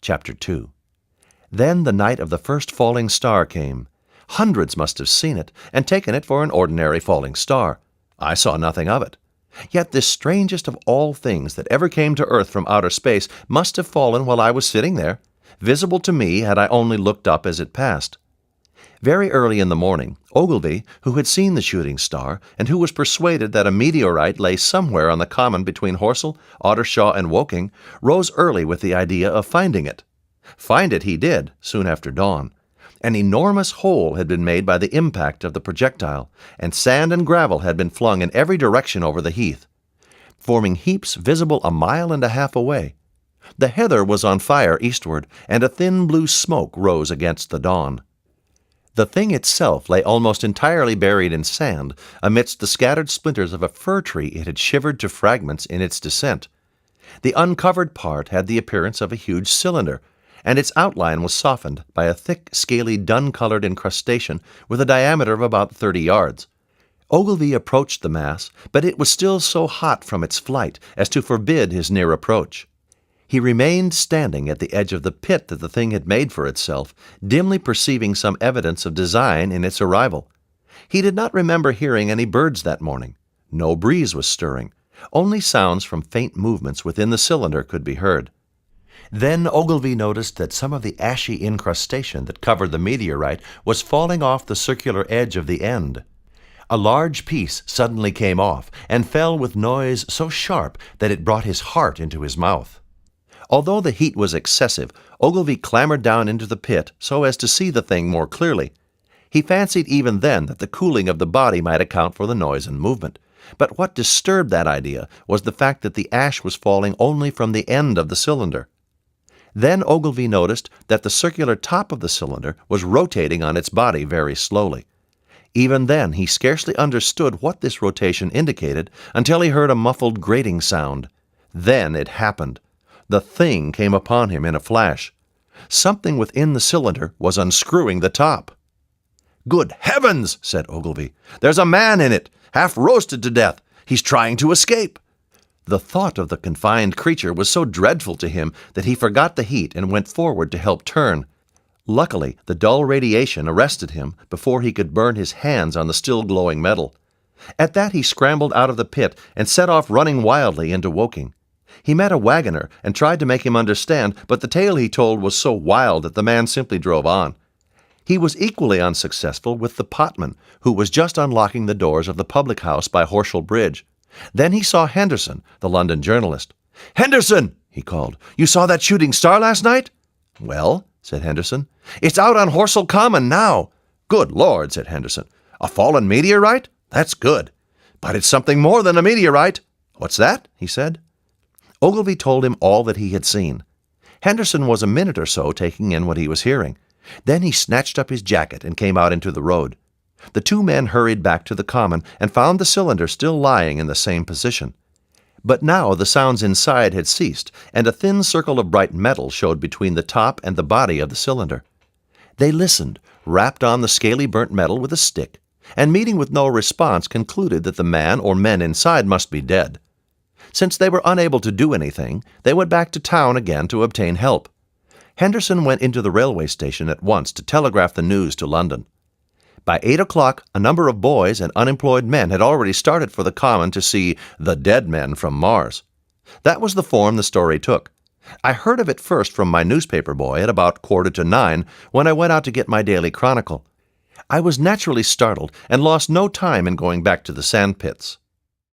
Chapter 2. Then the night of the first falling star came. Hundreds must have seen it and taken it for an ordinary falling star. I saw nothing of it. Yet this strangest of all things that ever came to Earth from outer space must have fallen while I was sitting there, visible to me had I only looked up as it passed. Very early in the morning, Ogilvy, who had seen the shooting star, and who was persuaded that a meteorite lay somewhere on the common between Horsell, Ottershaw, and Woking, rose early with the idea of finding it. Find it he did, soon after dawn. An enormous hole had been made by the impact of the projectile, and sand and gravel had been flung in every direction over the heath, forming heaps visible a mile and a half away. The heather was on fire eastward, and a thin blue smoke rose against the dawn. The thing itself lay almost entirely buried in sand, amidst the scattered splinters of a fir tree it had shivered to fragments in its descent. The uncovered part had the appearance of a huge cylinder, and its outline was softened by a thick, scaly, dun-colored incrustation with a diameter of about 30 yards. Ogilvy approached the mass, but it was still so hot from its flight as to forbid his near approach. He remained standing at the edge of the pit that the thing had made for itself, dimly perceiving some evidence of design in its arrival. He did not remember hearing any birds that morning. No breeze was stirring. Only sounds from faint movements within the cylinder could be heard. Then Ogilvy noticed that some of the ashy incrustation that covered the meteorite was falling off the circular edge of the end. A large piece suddenly came off and fell with noise so sharp that it brought his heart into his mouth. Although the heat was excessive, Ogilvy clambered down into the pit so as to see the thing more clearly. He fancied even then that the cooling of the body might account for the noise and movement. But what disturbed that idea was the fact that the ash was falling only from the end of the cylinder. Then Ogilvy noticed that the circular top of the cylinder was rotating on its body very slowly. Even then he scarcely understood what this rotation indicated until he heard a muffled grating sound. Then it happened. The thing came upon him in a flash. Something within the cylinder was unscrewing the top. "Good heavens!" said Ogilvy. "There's a man in it, half roasted to death. He's trying to escape." The thought of the confined creature was so dreadful to him that he forgot the heat and went forward to help turn. Luckily, the dull radiation arrested him before he could burn his hands on the still glowing metal. At that he scrambled out of the pit and set off running wildly into Woking. He met a wagoner and tried to make him understand, but the tale he told was so wild that the man simply drove on. He was equally unsuccessful with the potman, who was just unlocking the doors of the public house by Horshall Bridge. Then he saw Henderson, the London journalist. "Henderson!" he called. "You saw that shooting star last night?" "Well," said Henderson. "It's out on Horsell Common now." "Good Lord," said Henderson. "A fallen meteorite? That's good. But it's something more than a meteorite." "What's that?" he said. Ogilvy told him all that he had seen. Henderson was a minute or so taking in what he was hearing. Then he snatched up his jacket and came out into the road. The two men hurried back to the common and found the cylinder still lying in the same position. But now the sounds inside had ceased, and a thin circle of bright metal showed between the top and the body of the cylinder. They listened, rapped on the scaly burnt metal with a stick, and meeting with no response concluded that the man or men inside must be dead. Since they were unable to do anything, they went back to town again to obtain help. Henderson went into the railway station at once to telegraph the news to London. By 8 o'clock, a number of boys and unemployed men had already started for the common to see the dead men from Mars. That was the form the story took. I heard of it first from my newspaper boy at about 8:45 when I went out to get my daily chronicle. I was naturally startled and lost no time in going back to the sand pits.